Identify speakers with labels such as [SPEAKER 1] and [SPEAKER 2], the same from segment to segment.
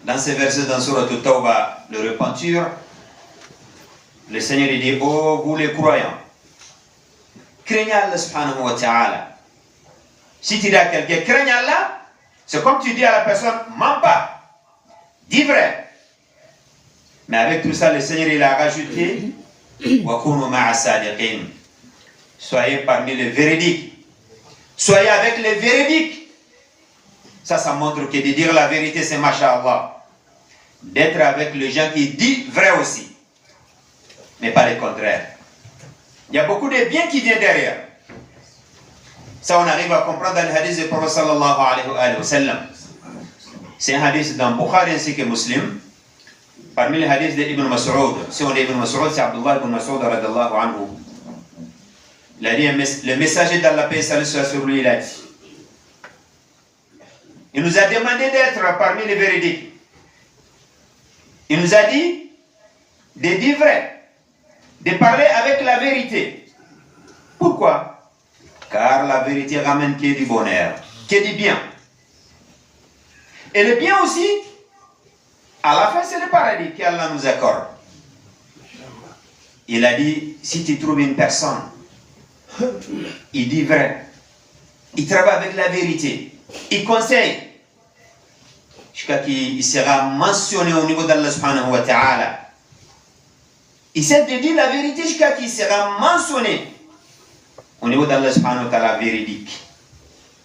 [SPEAKER 1] dans ces versets dans Surah At-Tawbah, le repentir, le Seigneur dit, oh vous les croyants, craignez Allah subhanahu wa ta'ala. Si tu dis à quelqu'un, craignez Allah, c'est comme tu dis à la personne, mens pas, dis vrai. Mais avec tout ça, le Seigneur il a rajouté, wa kunu ma'a sadiqin. Soyez parmi les véridiques. Soyez avec les véridiques. Ça montre que de dire la vérité, c'est masha'Allah. D'être avec les gens qui disent vrai aussi. Mais pas le contraire. Il y a beaucoup de bien qui vient derrière. Ça, on arrive à comprendre dans le hadith du prophète sallallahu alayhi wa sallam. C'est un hadith dans Bukhari ainsi que Muslim. Parmi les hadiths d'Ibn Mas'ud. Si on dit Ibn Mas'ud, c'est Abdullah ibn Mas'ud radiyallahu anhu. Il a dit, le messager d'Allah, paix et salut soit sur lui, il a dit. Il nous a demandé d'être parmi les véridiques. Il nous a dit de dire vrai, de parler avec la vérité. Pourquoi? Car la vérité ramène que du bonheur, que du bien. Et le bien aussi, à la fin, c'est le paradis qu'Allah nous accorde. Il a dit, si tu trouves une personne, il dit vrai, il travaille avec la vérité, il conseille, jusqu'à qu'il sera mentionné au niveau d'Allah subhanahu wa ta'ala. Il sait de dire la vérité jusqu'à qu'il sera mentionné au niveau d'Allah subhanahu wa ta'ala véridique.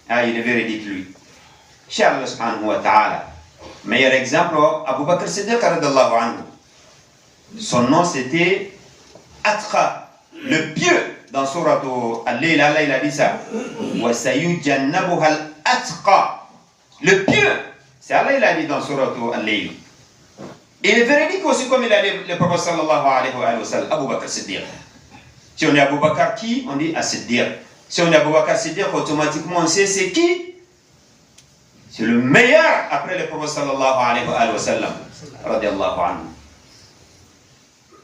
[SPEAKER 1] Ah, il est véridique lui. Chez Allah subhanahu wa ta'ala. Meilleur exemple, Abu Bakr Siddiq radiyallahu anhu. Son nom c'était Atqa, le pieux. Dans Surah Al-Layl, Allah il a dit ça. Wa sayujannabuha al-atqa. Le pieux. C'est Allah il a dit dans Surah Al-Layl. Et le véridique aussi, comme il a dit le prophète sallallahu alayhi wa sallam, Abu Bakr Siddiq. Si on est Abu Bakr qui, on dit As-Siddiq. Si on est Abu Bakr Siddiq, automatiquement on sait c'est qui. C'est le meilleur après le prophète sallallahu alayhi wa sallam. Radiallahu anhu.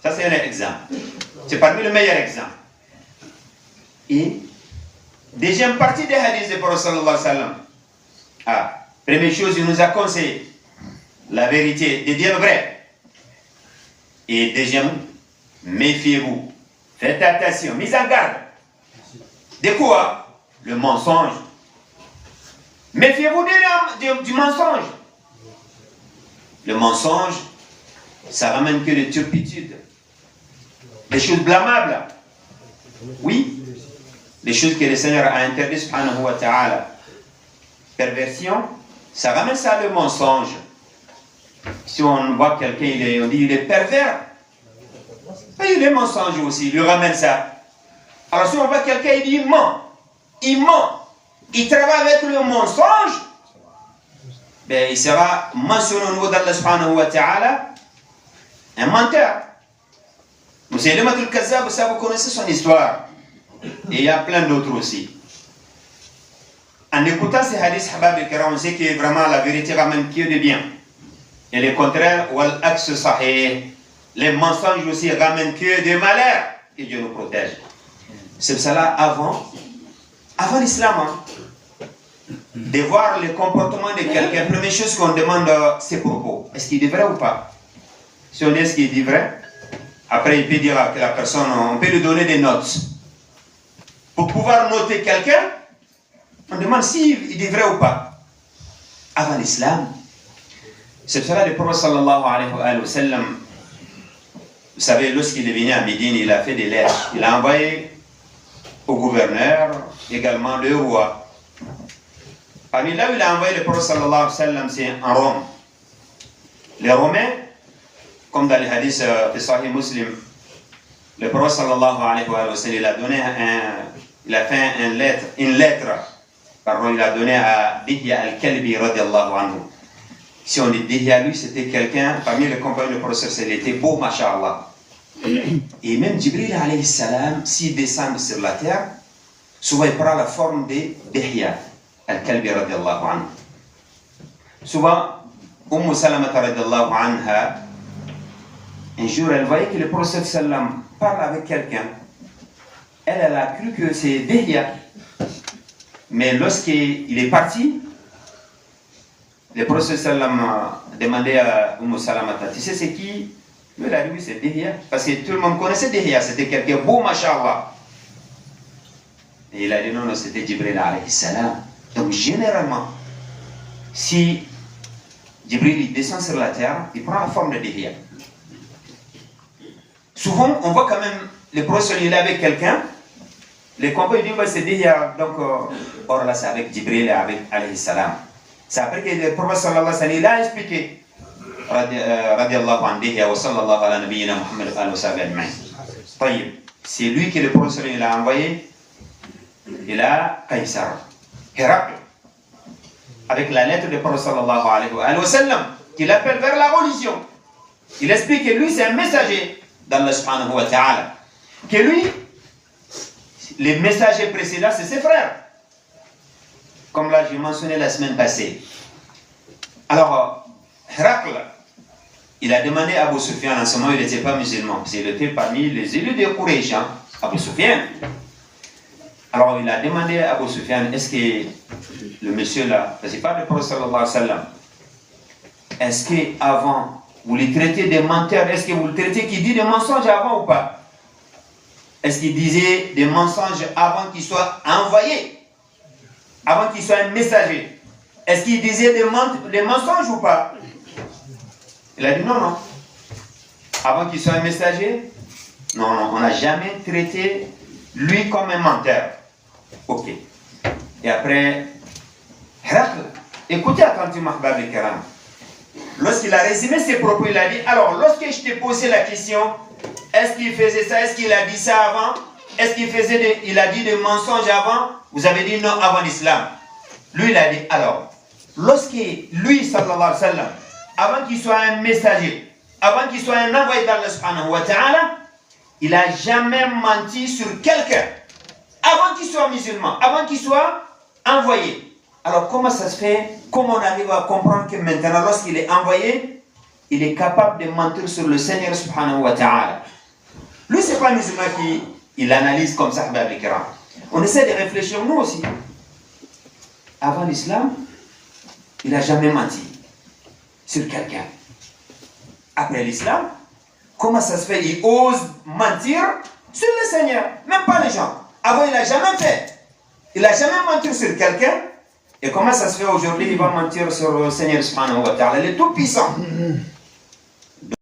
[SPEAKER 1] Ça c'est un exemple. C'est parmi les meilleurs exemples. Et deuxième partie des hadiths du prophète sallallahu alayhi wa sallam. Ah, première chose, il nous a conseillé la vérité, de dire vrai. Et deuxième, méfiez-vous. Faites attention, mise en garde. De quoi? Le mensonge. Méfiez-vous du mensonge. Le mensonge, ça ramène que de turpitude. Des choses blâmables. Oui. Les choses que le Seigneur a interdites, subhanahu wa ta'ala. Perversion, ça ramène ça le mensonge. Si on voit quelqu'un, on dit il est pervers. Et il est mensonge aussi, il lui ramène ça. Alors si on voit quelqu'un, il dit il ment. Il ment. Il travaille avec le mensonge. Ben, il sera mentionné au niveau d'Allah subhanahu wa ta'ala un menteur. Musaylima al-Kazzab, ça vous connaissez son histoire. Et il y a plein d'autres aussi. En écoutant ces hadiths, on sait que vraiment la vérité ramène que de bien. Et le contraire, les mensonges aussi ramènent que de malheur. Que Dieu nous protège. C'est cela avant l'islam. Hein, de voir le comportement de quelqu'un. Première chose qu'on demande, c'est propos. Est-ce qu'il est vrai ou pas? Si on dit ce qu'il est vrai, après il peut dire que la personne, on peut lui donner des notes. Pour pouvoir noter quelqu'un, on demande s'il est vrai ou pas. Avant l'islam, c'est pour cela que le prophète sallallahu alayhi wa sallam, vous savez, lorsqu'il est venu à Médine, il a fait des lettres. Il a envoyé au gouverneur, également le roi. Parmi là où il a envoyé le prophète sallallahu alayhi wa sallam, c'est en Rome. Les Romains, comme dans les hadiths de Sahih Muslim, le prophète sallallahu alayhi wa sallam, il a fait une lettre. Pardon, il a donné à Dihya al-Kalbi radiallahu anhu. Si on dit Dihya, lui, c'était quelqu'un, parmi les compagnons du prophète, il était beau, masha'Allah. Et même Jibril alayhi salam, s'il descend sur la terre, souvent il prend la forme de Dihya al-Kalbi radiallahu anhu. Souvent, Salama radiallahu anha, un jour, elle voyait que le prophète sallam parle avec quelqu'un. Elle a cru que c'est Dihya. Mais lorsqu'il est parti, Le prophète sallam a demandé à Salamata, tu sais c'est qui? Lui, il a dit, oui, c'est Dihya. Parce que tout le monde connaissait Dihya, c'était quelqu'un beau, mashallah. Et il a dit, non, non, c'était Jibril alayhi salam. Donc, généralement, si Jibril il descend sur la terre, il prend la forme de Dihya. Souvent, on voit quand même le prophète, il est avec quelqu'un, les compagnons disent, bah, c'est Dihya, donc, or là, c'est avec Jibril et avec alayhi salam. C'est après que le prophète sallallahu alayhi wa sallam, il a expliqué. Radiallahu anhu wa sallallahu ala nabiyyina Muhammad wa sallam ajma'in. طيب, c'est lui que le prophète il a envoyé. Il a Qaisar, Héracle, avec la lettre du prophète sallallahu alayhi wa sallam, qui l'appelle vers la religion. Il explique que lui c'est un messager d'Allah subhanahu wa ta'ala. Que lui, les messagers précédents, c'est ses frères. Comme là j'ai mentionné la semaine passée. Alors, Héracle, il a demandé à Abu Sufyan, en ce moment il n'était pas musulman, il était parmi les élus de Quraysh, hein, Abu Sufyan. Alors il a demandé à Abu Sufyan, est-ce que le monsieur là, parce qu'il parle du prophète sallallahu alayhi wa sallam, est-ce qu'avant, vous les traitez des menteurs, est-ce que vous le traitez qui dit des mensonges avant ou pas? Est-ce qu'il disait des mensonges avant qu'il soit envoyé, avant qu'il soit un messager? Est-ce qu'il disait des mensonges ou pas? Il a dit non, non. Avant qu'il soit un messager, non, non, on n'a jamais traité lui comme un menteur. Ok. Et après, Héracle, écoutez attentivement, Ahbab al-Kiram. Lorsqu'il a résumé ses propos, il a dit, alors, lorsque je t'ai posé la question, est-ce qu'il faisait ça, est-ce qu'il a dit ça avant, est-ce qu'il a dit des mensonges avant, vous avez dit non avant l'islam. Lui, il a dit, alors, lorsque lui, sallallahu alayhi wa sallam, avant qu'il soit un messager, avant qu'il soit un envoyé d'Allah subhanahu wa ta'ala, il n'a jamais menti sur quelqu'un. Avant qu'il soit musulman, avant qu'il soit envoyé. Alors comment ça se fait? Comment on arrive à comprendre que maintenant, lorsqu'il est envoyé, il est capable de mentir sur le Seigneur subhanahu wa ta'ala? Lui, ce n'est pas un musulman qui analyse comme ça. On essaie de réfléchir nous aussi. Avant l'islam, il n'a jamais menti sur quelqu'un. Après l'islam, comment ça se fait? Il ose mentir sur le Seigneur, même pas les gens. Avant, il n'a jamais fait. Il n'a jamais menti sur quelqu'un. Et comment ça se fait aujourd'hui? Il va mentir sur le Seigneur subhanahu wa ta'ala, il est tout puissant.